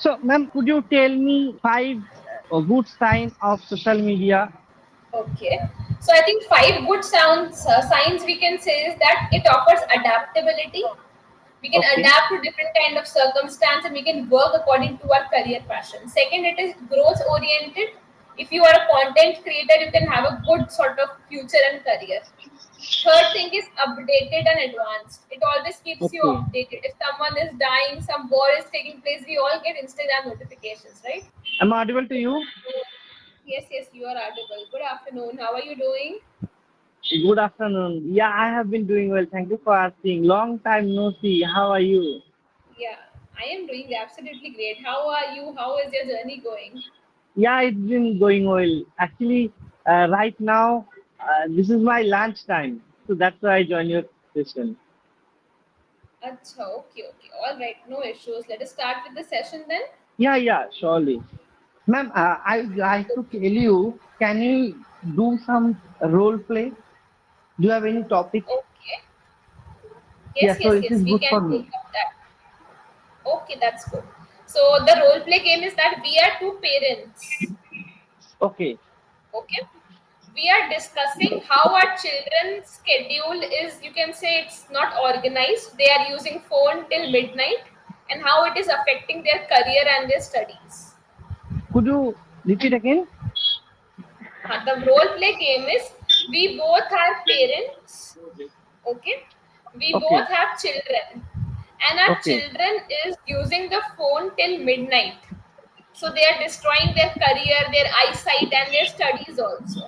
So, ma'am, could you tell me five good sign of social media? Okay. So I think five good signs we can say is that it offers adaptability. We can Okay, adapt to different kind of circumstance and we can work according to our career passion. Second, it is growth oriented. If you are a content creator, you can have a good sort of future and career. Third thing is updated and advanced. It always keeps you okay. updated. If someone is dying, some war is taking place, we all get Instagram notifications, right? Am I audible to you? Yes, yes, you are audible. Good afternoon. How are you doing? Good afternoon. Yeah, I have been doing well. Thank you for asking. Long time no see. How are you? Yeah, I am doing absolutely great. How are you? How is your journey going? Yeah, it's been going well. Actually, right now, this is my lunch time. So that's why I joined your session. Acha, okay, okay. All right, no issues. Let us start with the session then. Yeah, yeah, surely. Ma'am, I would like to tell you, can you do some role play? Do you have any topic? Okay. Yeah, Yes, so yes, it is yes. We good for can take me. up that. Okay, that's good. So the role play game is that we are two parents. Okay, Okay. We are discussing how our children's schedule is, you can say it's not organized. They are using phone till midnight and how it is affecting their career and their studies. could you repeat again? The role play game is we both are parents, okay? We Okay, both have children, and our okay, children is using the phone till midnight. So they are destroying their career, their eyesight, and their studies also.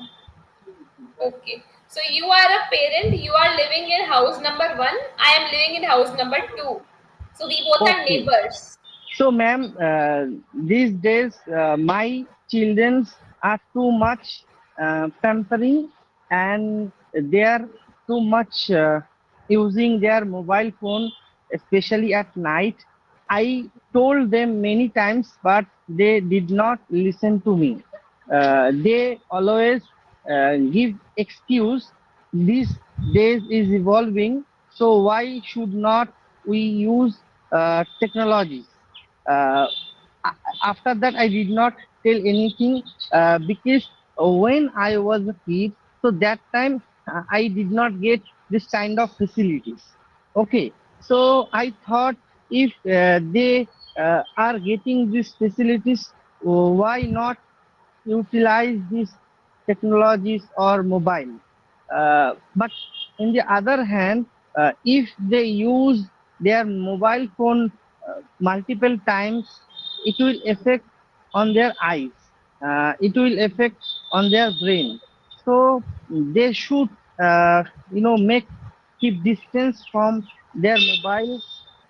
Okay. So you are a parent, you are living in house number one, I am living in house number two. So we both are okay. neighbors. So, ma'am, these days my children are too much pampering and they are too much using their mobile phone, especially at night. I told them many times, but they did not listen to me. They always give excuse. These days is evolving, so why should not we use technology? uh, After that I did not tell anything because when I was a kid, so that time I did not get this kind of facilities. Okay, so I thought if they are getting these facilities, why not utilize these technologies or mobile. But in the other hand, if they use their mobile phone multiple times, it will affect on their eyes. It will affect on their brain. So they should, make keep distance from their mobile.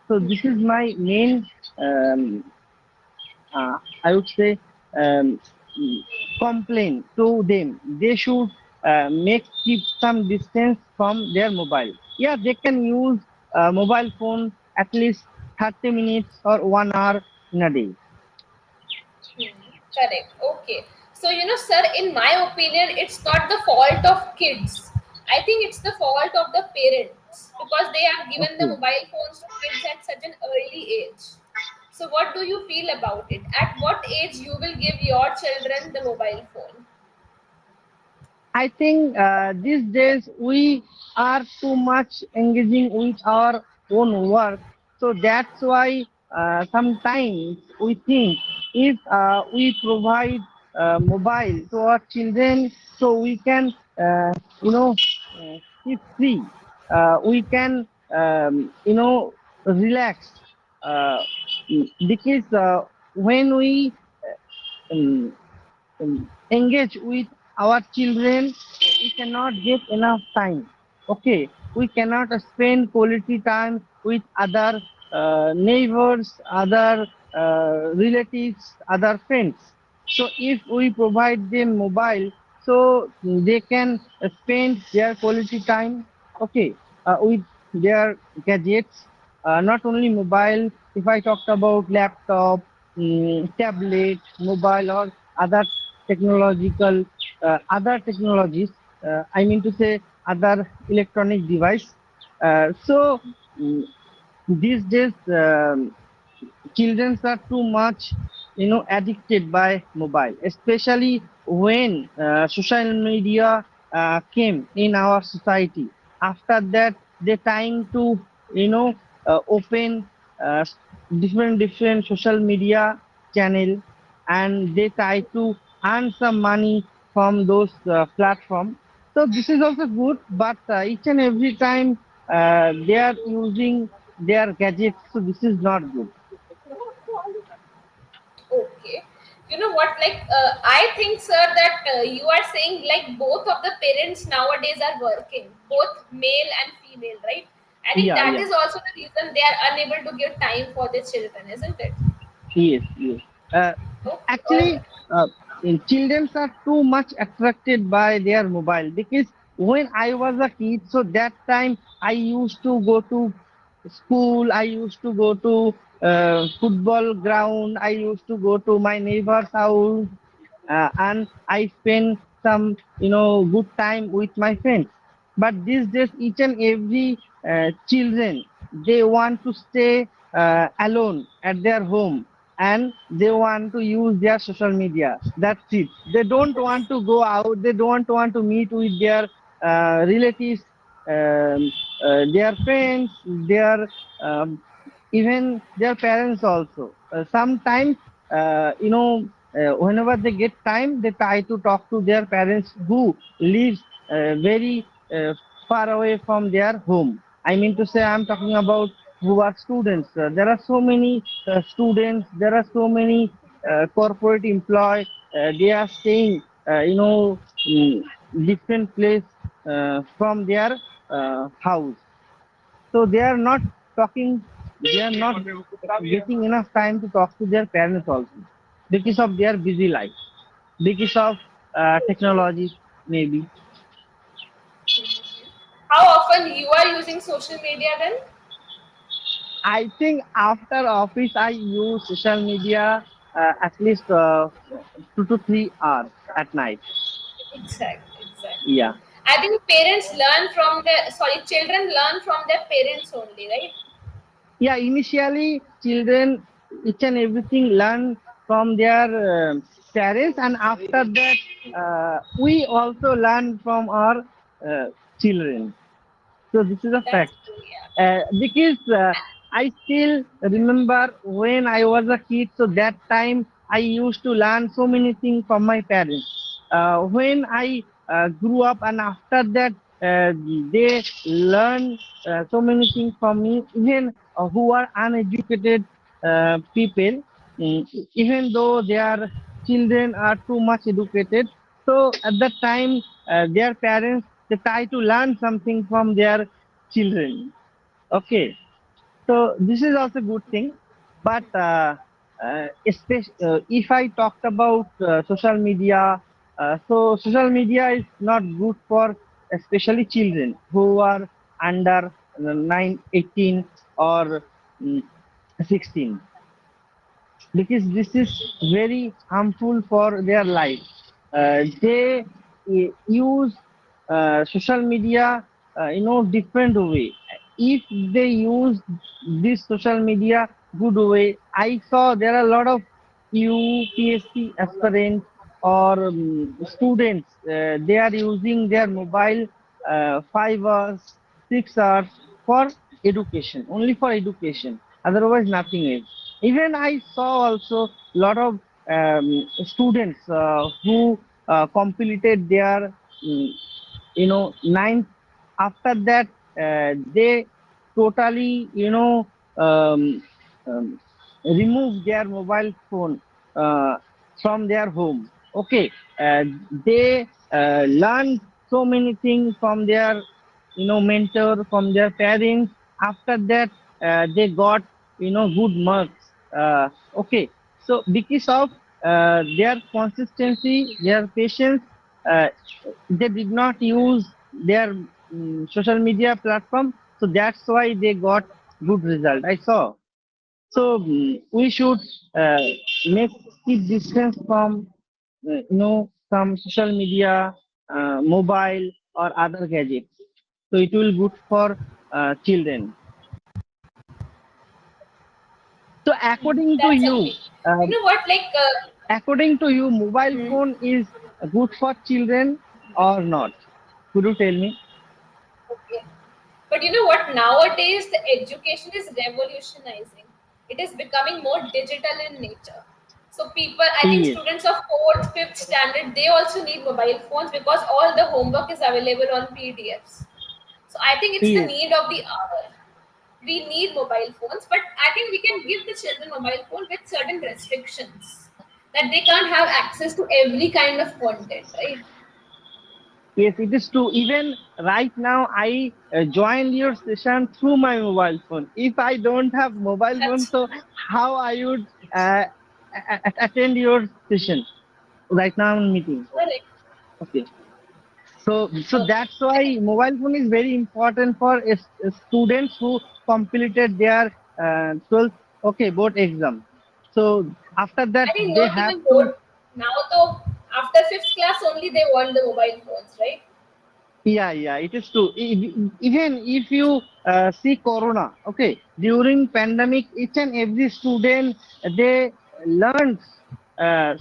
So this is my main um, I would say, um, complain to them. They should make keep some distance from their mobile. Yeah, they can use mobile phone at least 30 minutes or 1 hour in a day. Correct. Okay. So, sir, in my opinion, it's not the fault of kids. I think it's the fault of the parents because they have given the Okay. mobile phones to kids at such an early age. So, what do you feel about it? At what age you will give your children the mobile phone? I think these days we are too much engaging with our own work. So that's why sometimes we think if we provide mobile to our children, so we can, keep free. We can, relax. Uh, because when we um, engage with our children, we cannot get enough time. Okay, we cannot spend quality time with other neighbors, other relatives, other friends. So if we provide them mobile, so they can spend their quality time, okay, with their gadgets. Not only mobile, if I talked about laptop, tablet, mobile, or other technological, other technologies, I mean to say other electronic device. So these days, children are too much addicted by mobile, especially when social media came in our society. After that they trying to open uh, different social media channel, and they try to earn some money from those platform. So this is also good, but each and every time they are using their gadgets, so this is not good. Okay. You know what? I think, sir, that you are saying like both of the parents nowadays are working, both male and female, right? I think Yeah, that yeah. is also the reason they are unable to give time for their children, isn't it? Yes, yes. Uh, Okay, all actually, right. children are too much attracted by their mobile, because when I was a kid, so that time I used to go to school, I used to go to football ground, I used to go to my neighbor's house, and I spend some good time with my friends. But these days, each and every children, they want to stay alone at their home, and they want to use their social media. That's it. They don't want to go out. They don't want to meet with their relatives, um, their friends, their um, even their parents also. Sometimes, whenever they get time, they try to talk to their parents who lives very far away from their home. I mean to say, I'm talking about who are students. There are so many students. There are so many corporate employees. They are staying, in different place from their house. So they are not talking, they are not getting enough time to talk to their parents also, because of their busy life, because of technology maybe. How often you are using social media then? I think after office I use social media at least 2 to 3 hours at night. Exactly, exactly. Yeah. I think parents learn from their sorry, children learn from their parents only, right? Yeah, initially children each and everything learn from their parents, and after that we also learn from our uh, children. So this is a That's fact. true, yeah. Because I still remember when I was a kid, so that time I used to learn so many things from my parents. When I grew up, and after that, they learn so many things from me, even who are uneducated people, mm, even though their children are too much educated. So at that time, their parents, they try to learn something from their children. Okay, so this is also good thing. But especially if I talked about social media, so social media is not good for especially children who are under 9, 18 or 16, because this is very harmful for their life. They use social media, different way. If they use this social media good way, I saw there are a lot of UPSC aspirants or students. They are using their mobile 5 hours, 6 hours for education, only for education. Otherwise, nothing else. Even I saw also lot of students who completed their ninth. After that, they totally um, remove their mobile phone uh, from their home. Okay, they learn so many things from their mentor, from their parents. After that, they got good marks. Okay, so because of their consistency, their patience, uh, they did not use their social media platform, so that's why they got good result, I saw. So we should uh, make keep distance from some social media, mobile or other gadgets. So it will good for children. So according to That's you, agree. uh, You know what? according to you, mobile Hmm, phone is good for children or not? Could you tell me? okay. But you know what? Nowadays, the education is revolutionizing. It is becoming more digital in nature. So people, I think Yes, students of fourth, fifth standard, they also need mobile phones because all the homework is available on PDFs. So I think it's the yes, need of the hour. We need mobile phones, but I think we can give the children mobile phone with certain restrictions that they can't have access to every kind of content, right? yes. It is true. Even right now, I joined your session through my mobile phone. If I don't have mobile phone, That's so how I would attend your session? Right now, I'm meeting. correct. Okay. So Okay. that's why mobile phone is very important for students who completed their 12th, okay, board exam. So after that, I think they not have even to. board. Now, though, after fifth class only they want the mobile phones, right? Yeah, yeah, it is true. Even if you see Corona, okay, during pandemic, each and every student they learned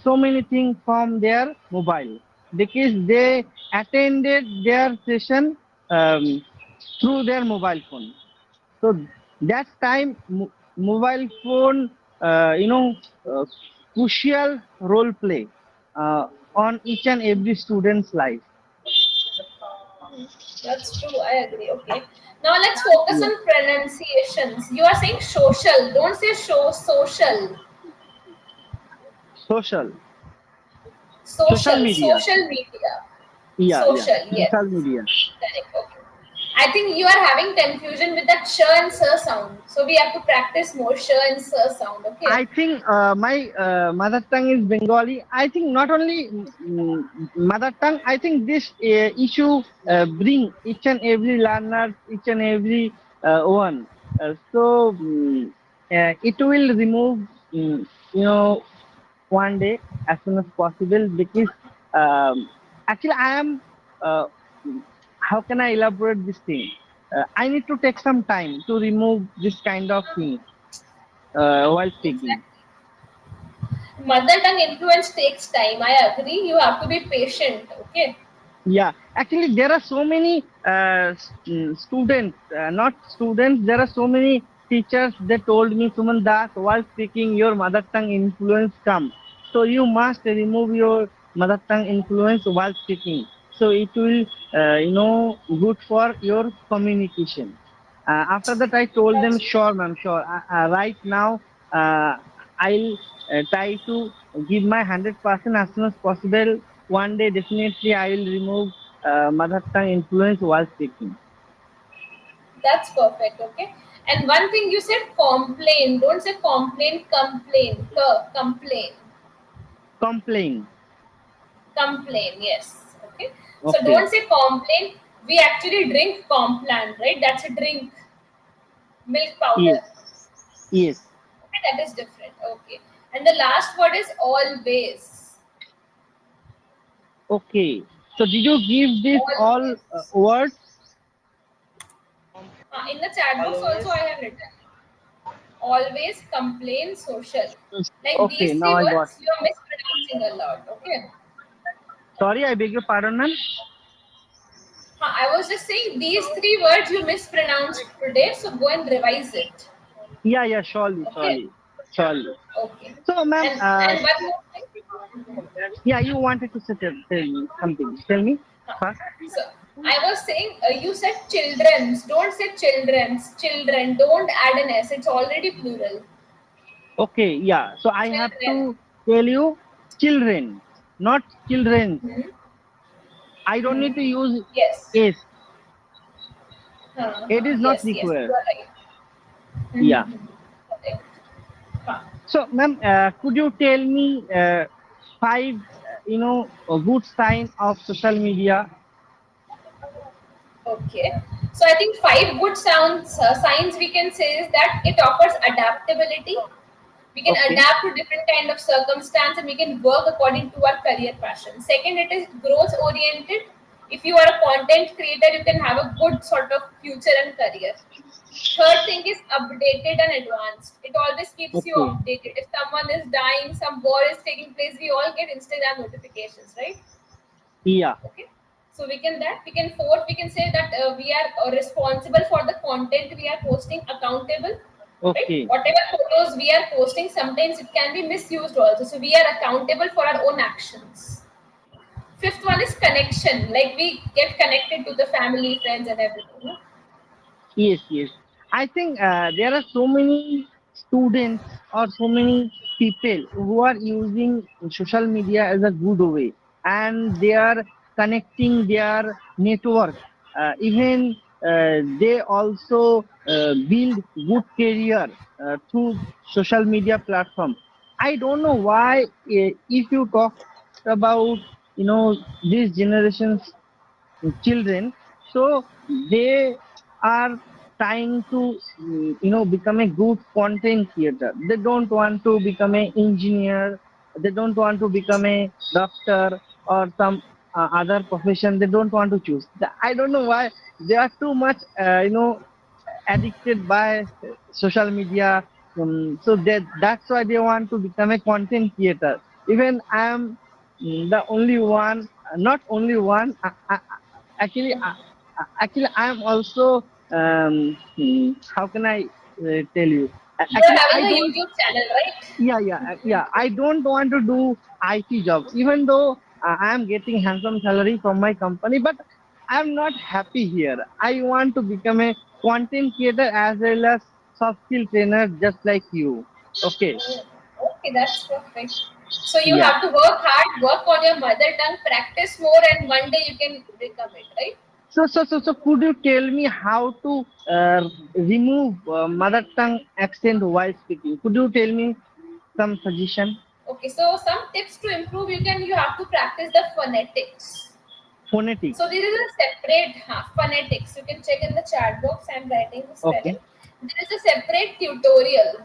so many things from their mobile because they attended their session through their mobile phone. So that time, mobile phone, uh, crucial role play on each and every student's life. That's true. I agree. Okay. Now let's focus Yeah. on pronunciations. You are saying social. Don't say show. Social. Social. Social Social. media. Social media. Yeah, yeah. Social. Yes. Social media. Correct. Okay. I think you are having confusion with that sh and sir sound. So we have to practice more sh and sir sound. Okay. I think my mother tongue is Bengali. I think not only mother tongue. I think this issue bring each and every learner, each and every one. It will remove, you know, one day as soon as possible because actually I am. Uh, how can I elaborate this thing? I need to take some time to remove this kind of thing while speaking. Exactly. Mother tongue influence takes time. I agree. You have to be patient. Okay. Yeah, actually, there are so many students, not students, there are so many teachers. They told me, Suman Das, while speaking, your mother tongue influence come. So you must remove your mother tongue influence while speaking. So it will, good for your communication. After that, I told them, That's sure, ma'am, sure. Right now, uh, I'll try to give my 100% as soon as possible. One day, definitely, I will remove mother tongue influence while speaking. That's perfect. Okay. And one thing you said complain. Don't say complain, complain. Complain. Complain. Complain. Yes. Okay. So Okay. don't say complain. We actually drink Complan, right? That's a drink, milk Yes. powder. Yes. Okay, that is different. Okay. And the last word is always. Okay. So, did you give this all Always. words? In the chat box also I have written always, complain, social. Like Okay. these Now three I got. words you are mispronouncing a lot. Okay. Sorry, I beg your pardon, ma'am. I was just saying these three words you mispronounced today, so go and revise it. Yeah, yeah, surely, Okay. surely, surely. Okay. So, ma'am, And one more thing. yeah, you wanted to tell me something. Tell me Huh. first. So I was saying you said children's. Don't say children's. Children. Don't add an s. It's already plural. Okay, yeah. So I have Children. to tell you children, not children. Hmm. I don't Hmm. need to use Yes. is. It is not Yes. Yes. You required. are right. Yeah. Mm-hmm. Correct. Huh. So, ma'am, could you tell me five, a good sign of social media? Okay. So I think five good signs we can say is that it offers adaptability. We can Okay. adapt to different kind of circumstance and we can work according to our career passion. Second, it is growth oriented. If you are a content creator, you can have a good sort of future and career. Third thing is updated and advanced. It always keeps you Okay. updated. If someone is dying, some war is taking place, we all get Instagram notifications, right? Yeah. Okay. So we can fourth we can say that we are responsible for the content we are posting, accountable, right? Okay. Whatever photos we are posting, sometimes it can be misused also. So we are accountable for our own actions. Fifth one is connection, like we get connected to the family, friends, and everything. No? Yes, yes. I think there are so many students or so many people who are using social media as a good way, and they are connecting their network. Even they also build good career through social media platform. I don't know why. If you talk about these generations children, so they are trying to become a good content creator. They don't want to become an engineer, they don't want to become a doctor or some other profession. They don't want to choose. I don't know why they are too much addicted by social media. So that's why they want to become a content creator. Even I am the only one, not only one. Actually, actually, I am also. How can I tell you? You are Actually, I having a don't. YouTube channel, right? Yeah. I don't want to do IT job, even though I am getting handsome salary from my company, but I'm not happy here. I want to become a content creator as well as soft skill trainer, just like you. Okay. Oh, okay, that's perfect. So you Yeah. have to work hard, work on your mother tongue, practice more, and one day you can become it, right? So, could you tell me how to remove mother tongue accent while speaking? Could you tell me some suggestion? Okay, so some tips to improve, you have to practice the phonetics. So Phonetics. there is a separate phonetics. You can check in the chat box. I'm writing the spelling. Okay. There is a separate tutorial.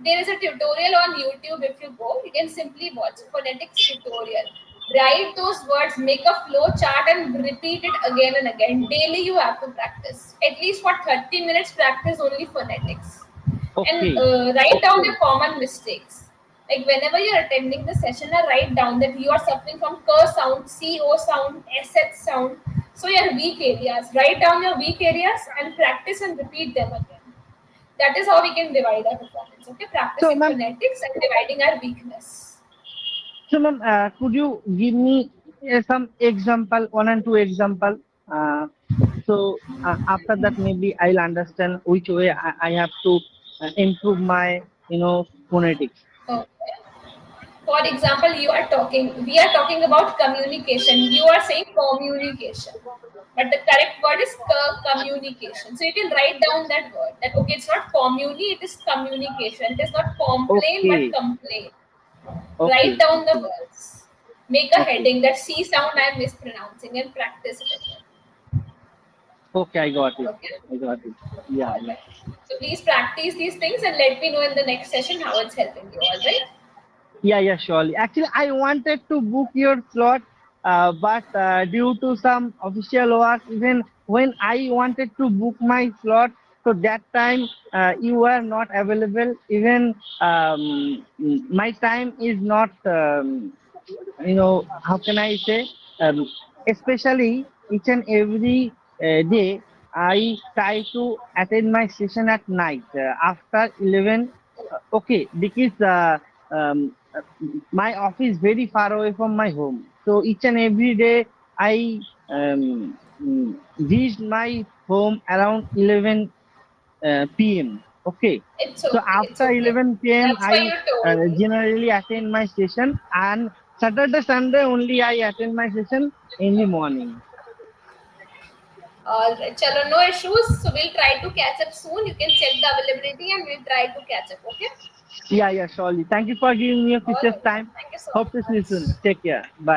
There is a tutorial on YouTube. If you go, you can simply watch phonetics tutorial. Write those words, make a flow chart, and repeat it again and again. Daily, you have to practice. At least for 30 minutes, practice only phonetics. And Okay. write down your common mistakes. Like whenever you're attending the session, write down that you are suffering from k sound, co sound, sh sound. So your weak areas. Write down your weak areas and practice and repeat them again. That is how we can divide our performance. Okay, So, practicing ma'am, phonetics and dividing our weakness. could you give me some example, one and two example? After that, maybe I'll understand which way I have to improve my, phonetics. Okay. For example, we are talking about communication. You are saying communication. But the correct word is communication. So you can write down that word. That okay, it's not communi, it is communication. It is not complain but Okay, complain. Write okay, down the okay, words. Make a okay, heading that C sound I am mispronouncing and practice it again. okay. I got it. Okay? I got it. Yeah, All yeah. right. So please practice these things and let me know in the next session how it's helping you. All right? Yeah, surely. Actually, I wanted to book your slot, but due to some official work, even when I wanted to book my slot, so that time you were not available. Even my time is not, how can I say, especially each and every day, I try to attend my session at night after 11. Okay, because my office very far away from my home. So each and every day I reach my home around 11 p.m. Okay. It's So okay. It's after okay. 11 p.m. That's why I you told me. generally attend my session, and Saturday Sunday only I attend my session in the morning. All right, chalo, no issues. So we'll try to catch up soon. You can check the availability and we'll try to catch up. Okay. Yeah, surely. Thank you for giving me a All precious right. time. Thank you so Hope to see you soon. much. Take care. Bye.